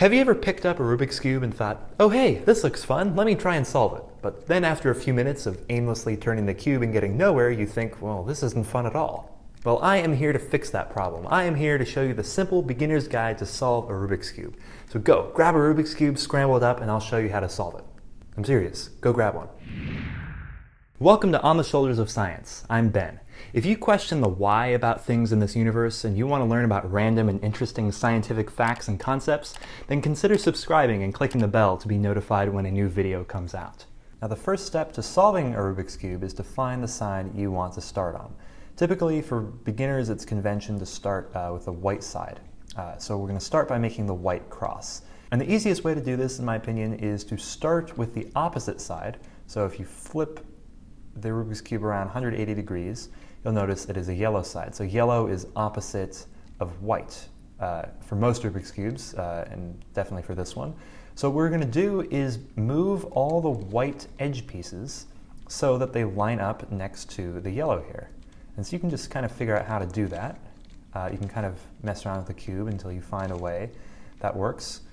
Have you ever picked up a Rubik's Cube and thought, oh hey, this looks fun, let me try and solve it. But then after a few minutes of aimlessly turning the cube and getting nowhere, you think, well, this isn't fun at all. Well, I am here to fix that problem. I am here to show you the simple beginner's guide to solve a Rubik's Cube. So go, grab a Rubik's Cube, scramble it up, and I'll show you how to solve it. I'm serious, go grab one. Welcome to On the Shoulders of Science. I'm Ben. If you question the why about things in this universe and you want to learn about random and interesting scientific facts and concepts, then consider subscribing and clicking the bell to be notified when a new video comes out. Now the first step to solving a Rubik's Cube is to find the side you want to start on. Typically for beginners it's convention to start with the white side. So we're going to start by making the white cross. And the easiest way to do this, in my opinion, is to start with the opposite side. So if you flip the Rubik's Cube around 180 degrees, you'll notice it is a yellow side. So yellow is opposite of white for most Rubik's Cubes, and definitely for this one. So what we're going to do is move all the white edge pieces so that they line up next to the yellow here. And so you can just kind of figure out how to do that. You can kind of mess around with the cube until you find a way that works.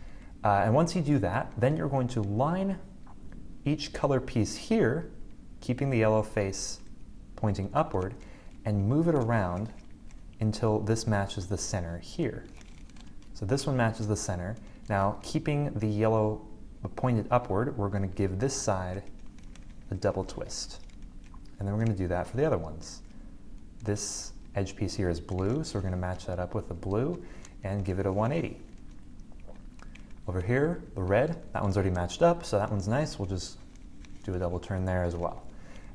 And once you do that, then you're going to line each color piece here, keeping the yellow face pointing upward, and move it around until this matches the center here. So this one matches the center. Now, keeping the yellow pointed upward, we're going to give this side a double twist. And then we're going to do that for the other ones. This edge piece here is blue, so we're going to match that up with the blue and give it a 180. Over here, the red, that one's already matched up, so that one's nice. We'll just do a double turn there as well.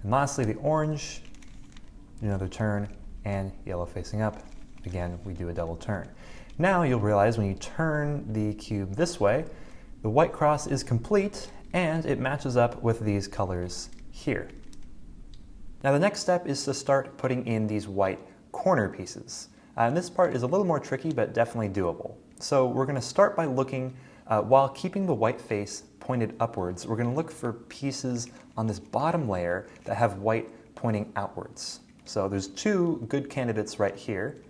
And lastly, the orange, another turn, and yellow facing up. Again, we do a double turn. Now you'll realize when you turn the cube this way, the white cross is complete and it matches up with these colors here. Now the next step is to start putting in these white corner pieces. And this part is a little more tricky, but definitely doable. So we're going to start by looking, while keeping the white face pointed upwards, we're going to look for pieces on this bottom layer that have white pointing outwards. So there's two good candidates right here,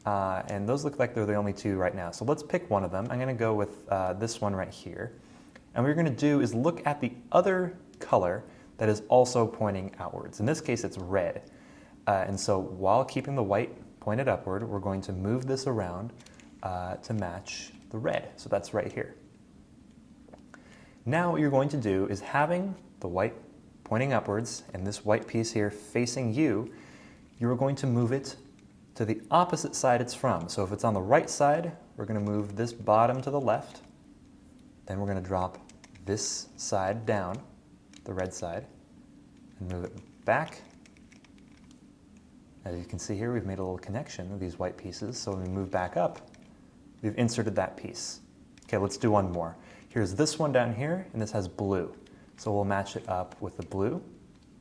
and those look like they're the only two right now. So let's pick one of them. I'm going to go with this one right here. And what we're going to do is look at the other color that is also pointing outwards. In this case, it's red. And so while keeping the white pointed upward, we're going to move this around to match the red. So that's right here. Now what you're going to do is, having the white pointing upwards and this white piece here facing you, you're going to move it to the opposite side it's from. So if it's on the right side, we're going to move this bottom to the left. Then we're going to drop this side down, the red side, and move it back. As you can see here, we've made a little connection with these white pieces. So when we move back up, we've inserted that piece. Okay, let's do one more. Here's this one down here, and this has blue. So we'll match it up with the blue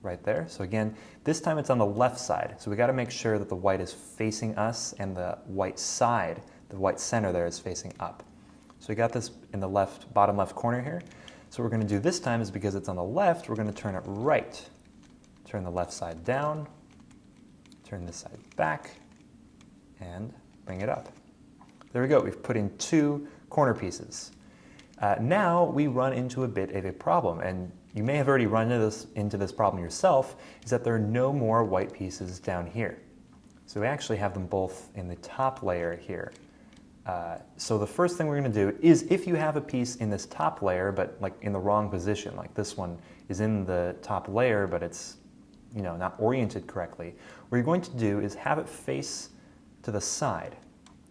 right there. So again, this time it's on the left side. So we got to make sure that the white is facing us and the white side, the white center there, is facing up. So we got this in the left, bottom left corner here. So what we're going to do this time is, because it's on the left, we're going to turn it right. Turn the left side down, turn this side back, and bring it up. There we go. We've put in two corner pieces. Now we run into a bit of a problem, and you may have already run into this problem yourself, is that there are no more white pieces down here. So we actually have them both in the top layer here. So the first thing we're going to do is, if you have a piece in this top layer but like in the wrong position, like this one is in the top layer but it's not oriented correctly, what you're going to do is have it face to the side.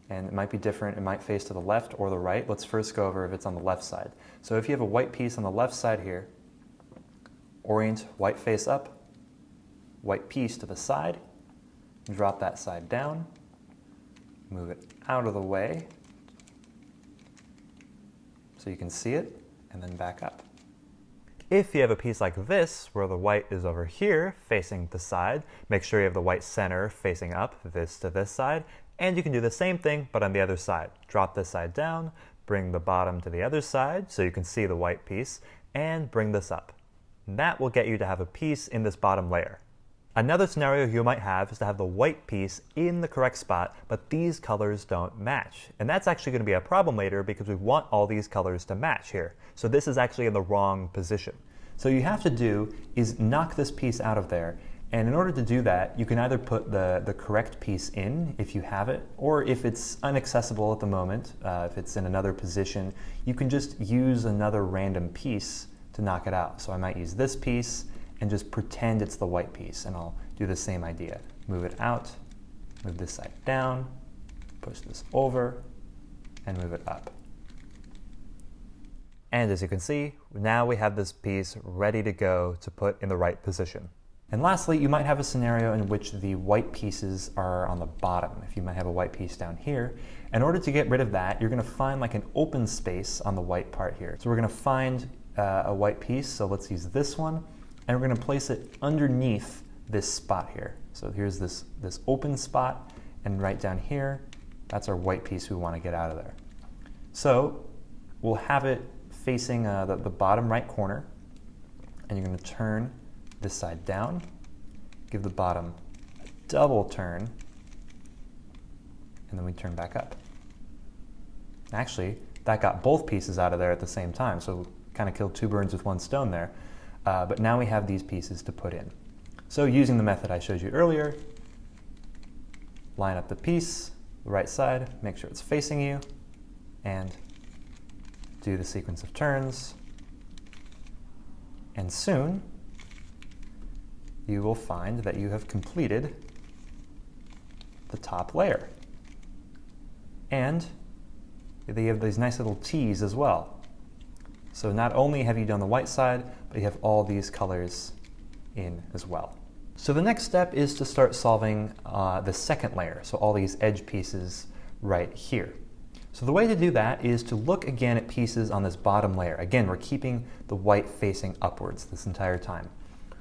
And it might be different, it might face to the left or the right. Let's first go over if it's on the left side. So if you have a white piece on the left side here, orient white face up, white piece to the side, drop that side down, move it out of the way so you can see it, and then back up. If you have a piece like this, where the white is over here facing the side, make sure you have the white center facing up, this to this side, and you can do the same thing, but on the other side. Drop this side down, bring the bottom to the other side so you can see the white piece, and bring this up. And that will get you to have a piece in this bottom layer. Another scenario you might have is to have the white piece in the correct spot, but these colors don't match. And that's actually going to be a problem later because we want all these colors to match here. So this is actually in the wrong position. So you have to do is knock this piece out of there. And in order to do that, you can either put the correct piece in if you have it, or if it's inaccessible at the moment, if it's in another position, you can just use another random piece to knock it out. So I might use this piece and just pretend it's the white piece, and I'll do the same idea. Move it out, move this side down, push this over, and move it up. And as you can see, now we have this piece ready to go to put in the right position. And lastly, you might have a scenario in which the white pieces are on the bottom. If you might have a white piece down here. In order to get rid of that, you're going to find like an open space on the white part here. So we're going to find a white piece, so let's use this one, and we're going to place it underneath this spot here. So here's this open spot, and right down here, that's our white piece we want to get out of there. So we'll have it facing the bottom right corner, and you're going to turn this side down, give the bottom a double turn, and then we turn back up. Actually, that got both pieces out of there at the same time, so kind of killed two birds with one stone there. But now we have these pieces to put in. So using the method I showed you earlier, line up the piece, the right side, make sure it's facing you, and do the sequence of turns. And soon, you will find that you have completed the top layer. And they have these nice little T's as well. So not only have you done the white side, but you have all these colors in as well. So the next step is to start solving the second layer, so all these edge pieces right here. So the way to do that is to look again at pieces on this bottom layer. Again, we're keeping the white facing upwards this entire time.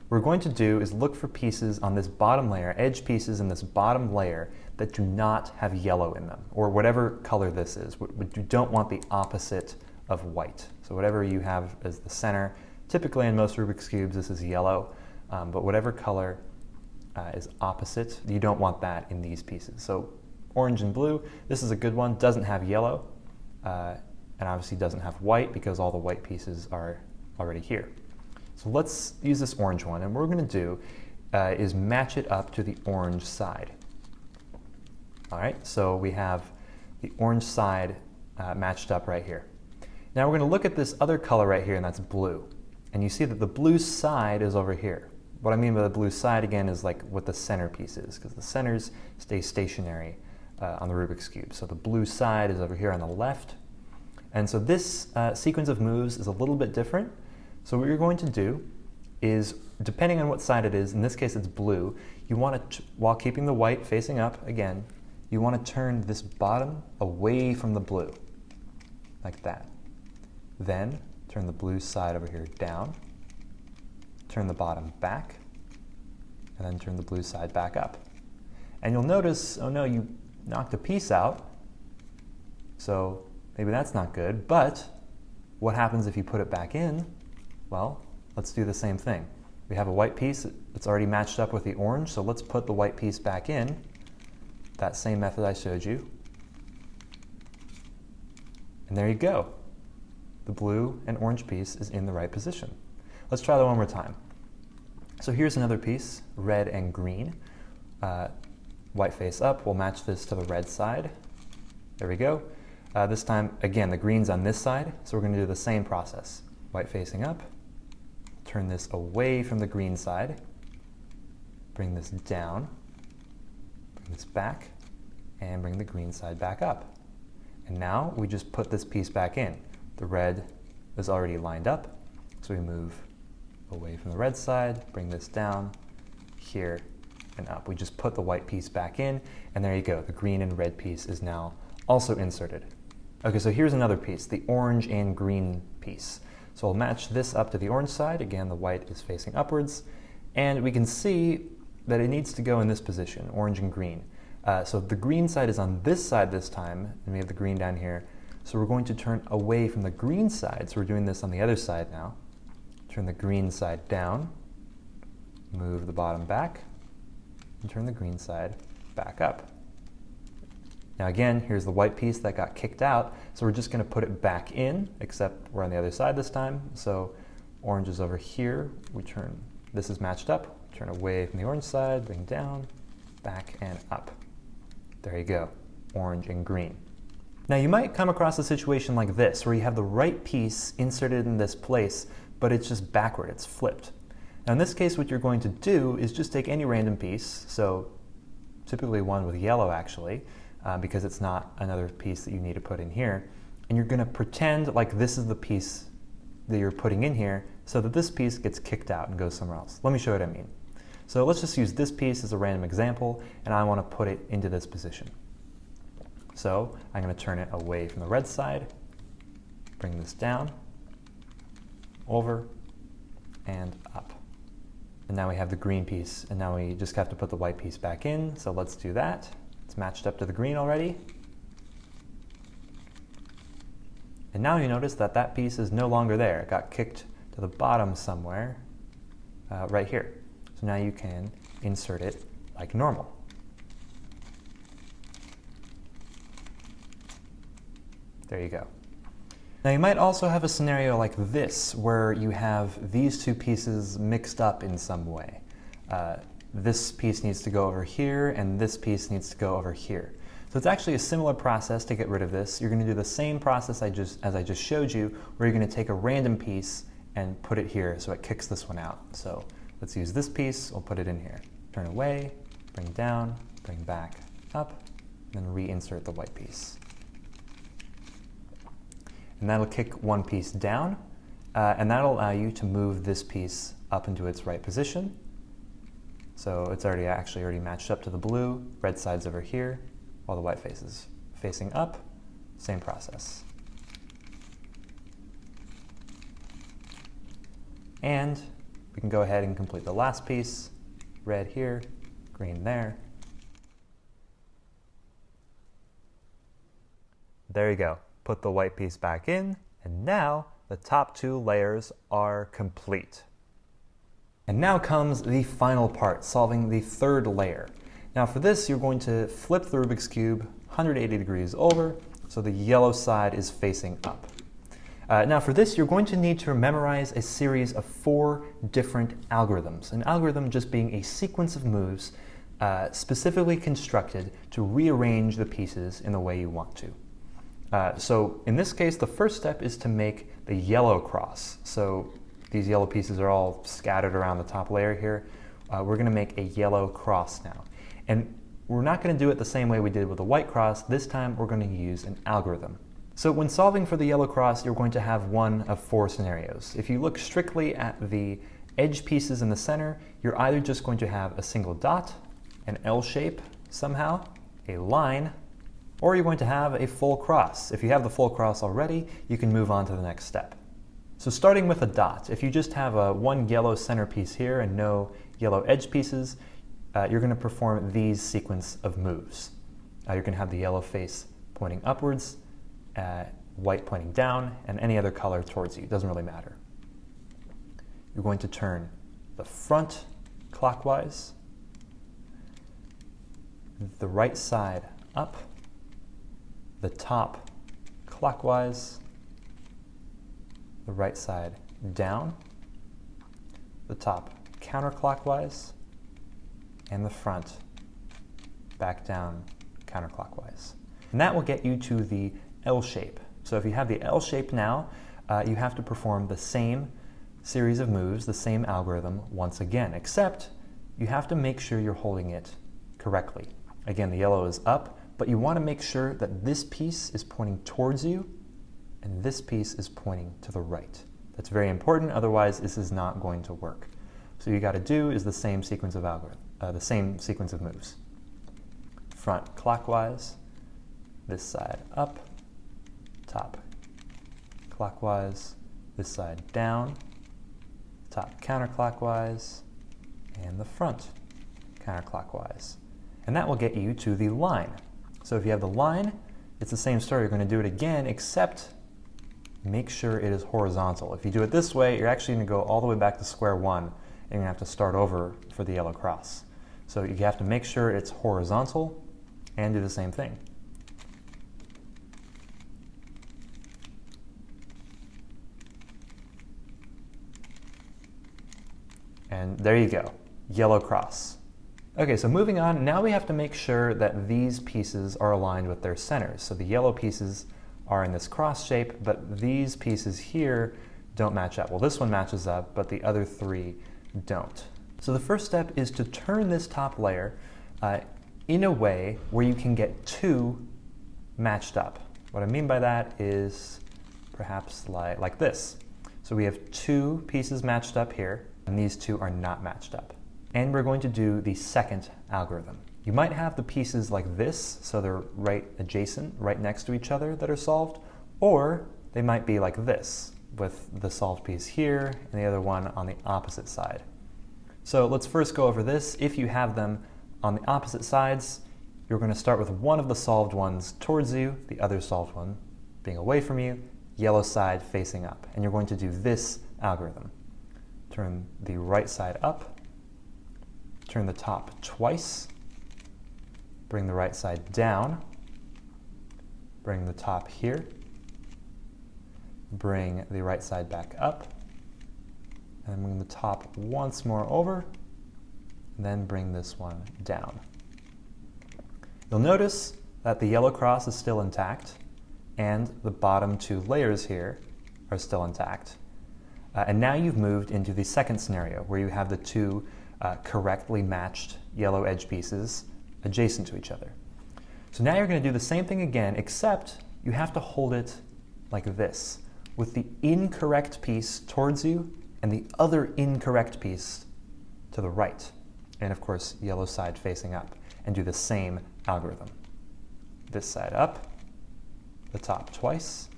What we're going to do is look for pieces on this bottom layer, edge pieces in this bottom layer that do not have yellow in them, or whatever color this is. You don't want the opposite of white. So whatever you have as the center, typically in most Rubik's Cubes this is yellow, but whatever color is opposite, you don't want that in these pieces. So orange and blue, this is a good one, doesn't have yellow, and obviously doesn't have white because all the white pieces are already here. So let's use this orange one, and what we're going to do is match it up to the orange side. All right, so we have the orange side matched up right here. Now we're going to look at this other color right here, and that's blue. And you see that the blue side is over here. What I mean by the blue side, again, is like what the center piece is, because the centers stay stationary on the Rubik's Cube. So the blue side is over here on the left. And so this sequence of moves is a little bit different. So what you're going to do is, depending on what side it is, in this case it's blue, you want to, while keeping the white facing up, again, you want to turn this bottom away from the blue, like that. Then turn the blue side over here down, turn the bottom back, and then turn the blue side back up. And you'll notice, oh no, you knocked a piece out, so maybe that's not good, but what happens if you put it back in? Well, let's do the same thing. We have a white piece that's already matched up with the orange, so let's put the white piece back in, that same method I showed you. And there you go. The blue and orange piece is in the right position. Let's try that one more time. So here's another piece, red and green. White face up, we'll match this to the red side. There we go. This time, again, the green's on this side, so we're going to do the same process. White facing up, turn this away from the green side, bring this down, bring this back, and bring the green side back up. And now we just put this piece back in. The red is already lined up, so we move away from the red side, bring this down, here, and up. We just put the white piece back in, and there you go. The green and red piece is now also inserted. Okay, so here's another piece, the orange and green piece. So I'll match this up to the orange side. Again, the white is facing upwards, and we can see that it needs to go in this position, orange and green. So the green side is on this side this time, and we have the green down here. So we're going to turn away from the green side. So we're doing this on the other side now. Turn the green side down, move the bottom back, and turn the green side back up. Now again, here's the white piece that got kicked out, so we're just going to put it back in, except we're on the other side this time. So orange is over here, this is matched up, turn away from the orange side, bring down, back and up. There you go, orange and green. Now you might come across a situation like this, where you have the right piece inserted in this place, but it's just backward, it's flipped. Now in this case, what you're going to do is just take any random piece, so typically one with yellow actually, because it's not another piece that you need to put in here, and you're going to pretend like this is the piece that you're putting in here, so that this piece gets kicked out and goes somewhere else. Let me show you what I mean. So let's just use this piece as a random example, and I want to put it into this position. So I'm going to turn it away from the red side, bring this down, over, and up. And now we have the green piece, and now we just have to put the white piece back in, so let's do that. It's matched up to the green already. And now you notice that that piece is no longer there. It got kicked to the bottom somewhere, right here. So now you can insert it like normal. There you go. Now you might also have a scenario like this, where you have these two pieces mixed up in some way. This piece needs to go over here, and this piece needs to go over here. So it's actually a similar process to get rid of this. You're going to do the same process as I just showed you, where you're going to take a random piece and put it here so it kicks this one out. So let's use this piece, we'll put it in here. Turn away, bring down, bring back up, and then reinsert the white piece. And that'll kick one piece down, and that'll allow you to move this piece up into its right position. So it's already matched up to the blue, red side's over here, while the white face is facing up, same process. And we can go ahead and complete the last piece, red here, green there. There you go. Put the white piece back in, and now the top two layers are complete. And now comes the final part, solving the third layer. Now for this, you're going to flip the Rubik's Cube 180 degrees over, so the yellow side is facing up. Now for this, you're going to need to memorize a series of 4 different algorithms. An algorithm just being a sequence of moves specifically constructed to rearrange the pieces in the way you want to. So in this case, the first step is to make the yellow cross. So these yellow pieces are all scattered around the top layer here. We're going to make a yellow cross now. And we're not going to do it the same way we did with the white cross. This time we're going to use an algorithm. So when solving for the yellow cross, you're going to have one of 4 scenarios. If you look strictly at the edge pieces in the center, you're either just going to have a single dot, an L shape somehow, a line, or you're going to have a full cross. If you have the full cross already, you can move on to the next step. So starting with a dot, if you just have one yellow centerpiece here and no yellow edge pieces, you're going to perform these sequence of moves. You're going to have the yellow face pointing upwards, white pointing down, and any other color towards you. It doesn't really matter. You're going to turn the front clockwise, the right side up, the top clockwise, the right side down, the top counterclockwise, and the front back down counterclockwise. And that will get you to the L shape. So if you have the L shape now, you have to perform the same series of moves, the same algorithm once again, except you have to make sure you're holding it correctly. Again, the yellow is up, but you want to make sure that this piece is pointing towards you and this piece is pointing to the right. That's very important, otherwise this is not going to work. So you got to do is the same sequence of moves. Front clockwise, this side up, top clockwise, this side down, top counterclockwise, and the front counterclockwise. And that will get you to the line. So if you have the line, it's the same story. You're going to do it again, except make sure it is horizontal. If you do it this way, you're actually going to go all the way back to square one, and you're going to have to start over for the yellow cross. So you have to make sure it's horizontal and do the same thing. And there you go, yellow cross. Okay, so moving on, now we have to make sure that these pieces are aligned with their centers. So the yellow pieces are in this cross shape, but these pieces here don't match up. Well, this one matches up, but the other three don't. So the first step is to turn this top layer in a way where you can get two matched up. What I mean by that is perhaps like this. So we have two pieces matched up here, and these two are not matched up. And we're going to do the second algorithm. You might have the pieces like this, so they're right adjacent, right next to each other that are solved, or they might be like this, with the solved piece here and the other one on the opposite side. So let's first go over this. If you have them on the opposite sides, you're going to start with one of the solved ones towards you, the other solved one being away from you, yellow side facing up. And you're going to do this algorithm. Turn the right side up, turn the top twice, bring the right side down, bring the top here, bring the right side back up, and bring the top once more over, and then bring this one down. You'll notice that the yellow cross is still intact, and the bottom two layers here are still intact. And now you've moved into the second scenario, where you have the two correctly matched yellow edge pieces adjacent to each other. So now you're going to do the same thing again, except you have to hold it like this, with the incorrect piece towards you and the other incorrect piece to the right. And of course, yellow side facing up, and do the same algorithm. This side up, the top twice,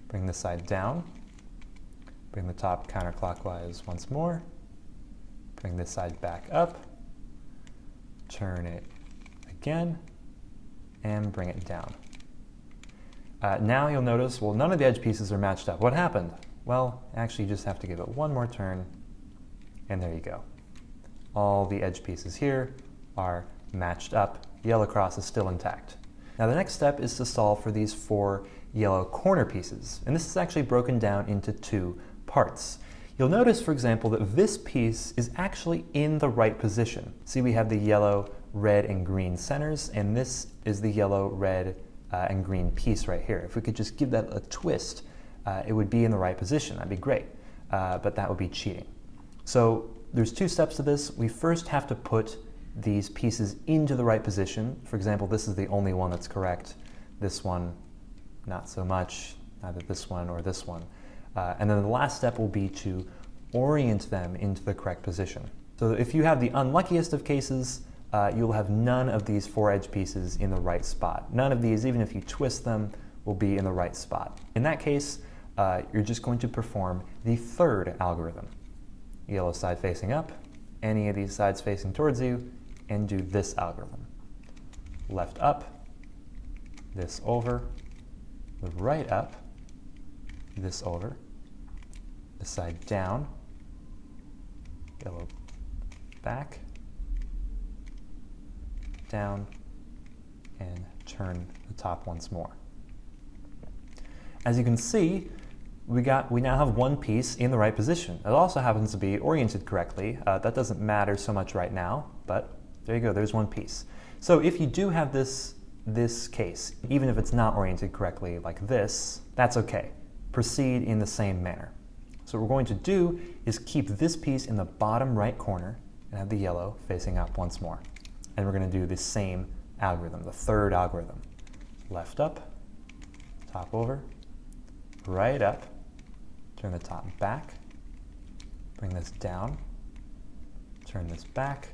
bring this side down, bring the top counterclockwise once more, bring this side back up, turn it again, and bring it down. Now you'll notice, well, none of the edge pieces are matched up. What happened? Well, actually you just have to give it one more turn, and there you go. All the edge pieces here are matched up. Yellow cross is still intact. Now the next step is to solve for these four yellow corner pieces, and this is actually broken down into two parts. You'll notice, for example, that this piece is actually in the right position. See, we have the yellow, red, and green centers, and this is the yellow, red, and green piece right here. If we could just give that a twist, it would be in the right position. That'd be great, but that would be cheating. So there's two steps to this. We first have to put these pieces into the right position. For example, this is the only one that's correct. This one, not so much, either this one or this one. And then the last step will be to orient them into the correct position. So if you have the unluckiest of cases, you'll have none of these four edge pieces in the right spot. None of these, even if you twist them, will be in the right spot. In that case, you're just going to perform the third algorithm. Yellow side facing up, any of these sides facing towards you, and do this algorithm. Left up, this over, the right up, this over, the side down, yellow back, down, and turn the top once more. As you can see, we now have one piece in the right position. It also happens to be oriented correctly. That doesn't matter so much right now, but there you go, there's one piece. So if you do have this case, even if it's not oriented correctly like this, that's okay. Proceed in the same manner. So what we're going to do is keep this piece in the bottom right corner and have the yellow facing up once more. And we're going to do the same algorithm, the third algorithm. Left up, top over, right up, turn the top back, bring this down, turn this back,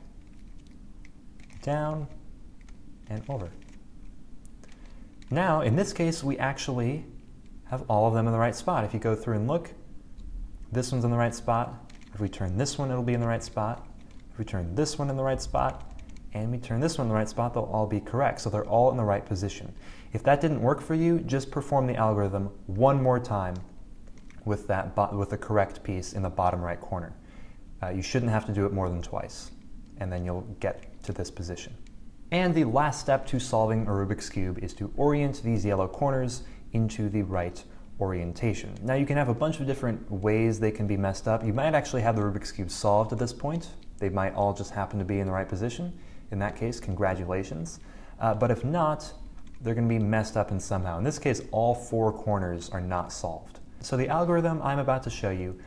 down, and over. Now, in this case, we actually have all of them in the right spot. If you go through and look, this one's in the right spot. If we turn this one, it'll be in the right spot. If we turn this one in the right spot, and we turn this one in the right spot, they'll all be correct. So they're all in the right position. If that didn't work for you, just perform the algorithm one more time with the correct piece in the bottom right corner. You shouldn't have to do it more than twice. and then you'll get to this position. And the last step to solving a Rubik's Cube is to orient these yellow corners into the right orientation. Now you can have a bunch of different ways they can be messed up. You might actually have the Rubik's Cube solved at this point. They might all just happen to be in the right position. In that case, congratulations. But if not, they're going to be messed up in somehow. In this case, all 4 corners are not solved. So the algorithm I'm about to show you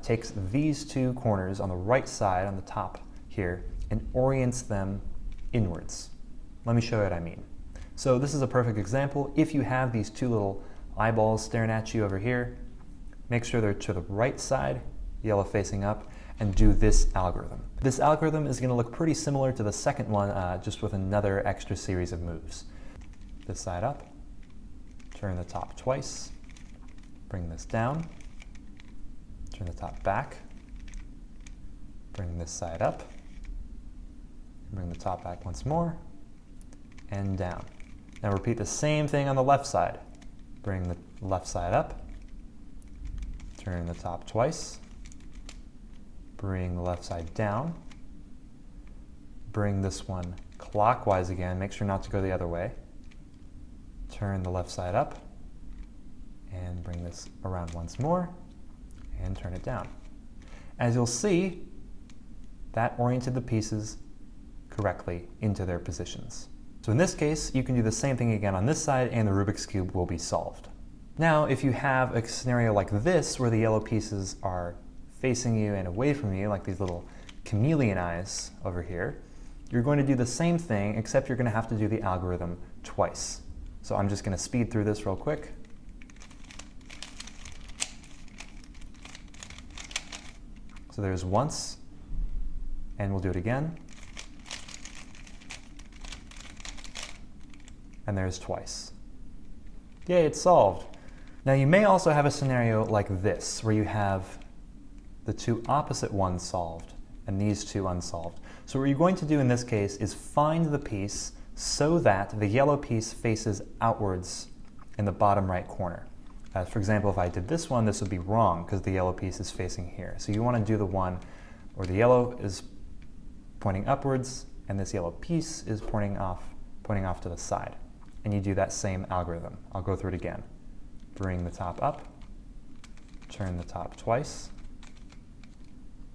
takes these 2 corners on the right side, on the top here, and orients them inwards. Let me show you what I mean. So this is a perfect example. If you have these 2 little eyeballs staring at you over here, make sure they're to the right side, yellow facing up, and do this algorithm. This algorithm is going to look pretty similar to the second one, just with another extra series of moves. This side up, turn the top twice, bring this down, turn the top back, bring this side up, bring the top back once more, and down. Now repeat the same thing on the left side. Bring the left side up, turn the top twice, bring the left side down, bring this one clockwise again, make sure not to go the other way, turn the left side up, and bring this around once more, and turn it down. As you'll see, that oriented the pieces correctly into their positions. So in this case, you can do the same thing again on this side and the Rubik's Cube will be solved. Now, if you have a scenario like this where the yellow pieces are facing you and away from you, like these little chameleon eyes over here, you're going to do the same thing, except you're going to have to do the algorithm twice. So I'm just going to speed through this real quick. So there's once, and we'll do it again. And there's twice. Yay, it's solved. Now you may also have a scenario like this, where you have the 2 opposite ones solved and these 2 unsolved. So what you're going to do in this case is find the piece so that the yellow piece faces outwards in the bottom right corner. For example, if I did this one, this would be wrong because the yellow piece is facing here. So you want to do the one where the yellow is pointing upwards and this yellow piece is pointing off to the side. And you do that same algorithm. I'll go through it again. Bring the top up, turn the top twice,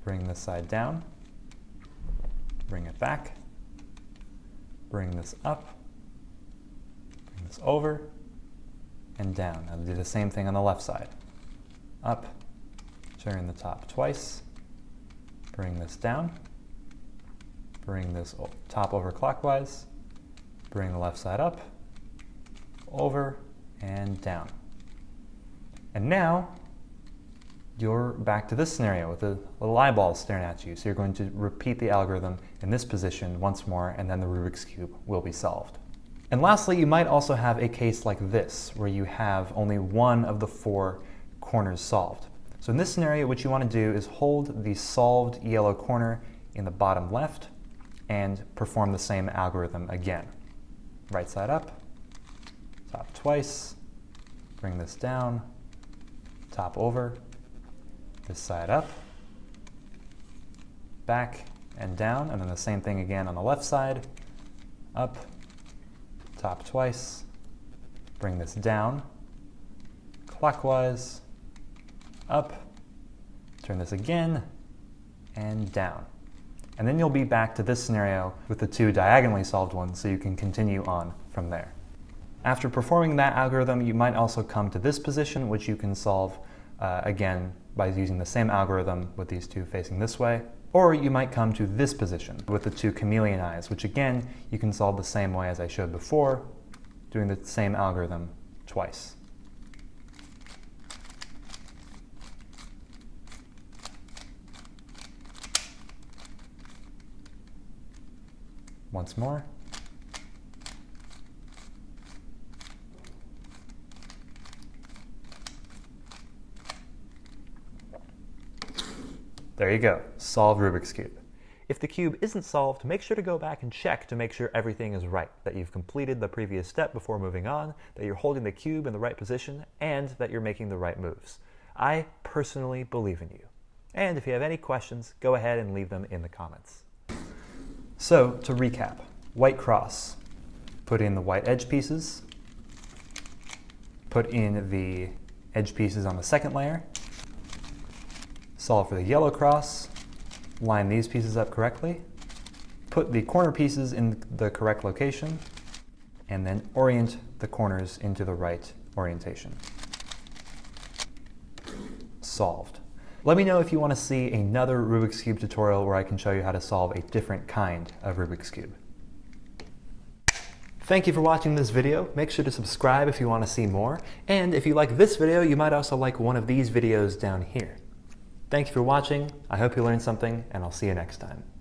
bring this side down, bring it back, bring this up, bring this over, and down. I'll do the same thing on the left side. Up, turn the top twice, bring this down, bring this top over clockwise, bring the left side up, over, and down. And now you're back to this scenario with the little eyeballs staring at you. So you're going to repeat the algorithm in this position once more, and then the Rubik's Cube will be solved. And lastly, you might also have a case like this, where you have only one of the 4 corners solved. So in this scenario, what you want to do is hold the solved yellow corner in the bottom left and perform the same algorithm again. Right side up, top twice, bring this down, top over, this side up, back and down, and then the same thing again on the left side, up, top twice, bring this down, clockwise, up, turn this again, and down. And then you'll be back to this scenario with the 2 diagonally solved ones, so you can continue on from there. After performing that algorithm, you might also come to this position, which you can solve again by using the same algorithm with these 2 facing this way. Or you might come to this position with the 2 chameleon eyes, which again, you can solve the same way as I showed before, doing the same algorithm twice. Once more. There you go, solved Rubik's Cube. If the cube isn't solved, make sure to go back and check to make sure everything is right, that you've completed the previous step before moving on, that you're holding the cube in the right position, and that you're making the right moves. I personally believe in you. And if you have any questions, go ahead and leave them in the comments. So, to recap, white cross, put in the white edge pieces, put in the edge pieces on the second layer, solve for the yellow cross, line these pieces up correctly, put the corner pieces in the correct location, and then orient the corners into the right orientation. Solved. Let me know if you want to see another Rubik's Cube tutorial where I can show you how to solve a different kind of Rubik's Cube. Thank you for watching this video. Make sure to subscribe if you want to see more. And if you like this video, you might also like one of these videos down here. Thank you for watching. I hope you learned something, and I'll see you next time.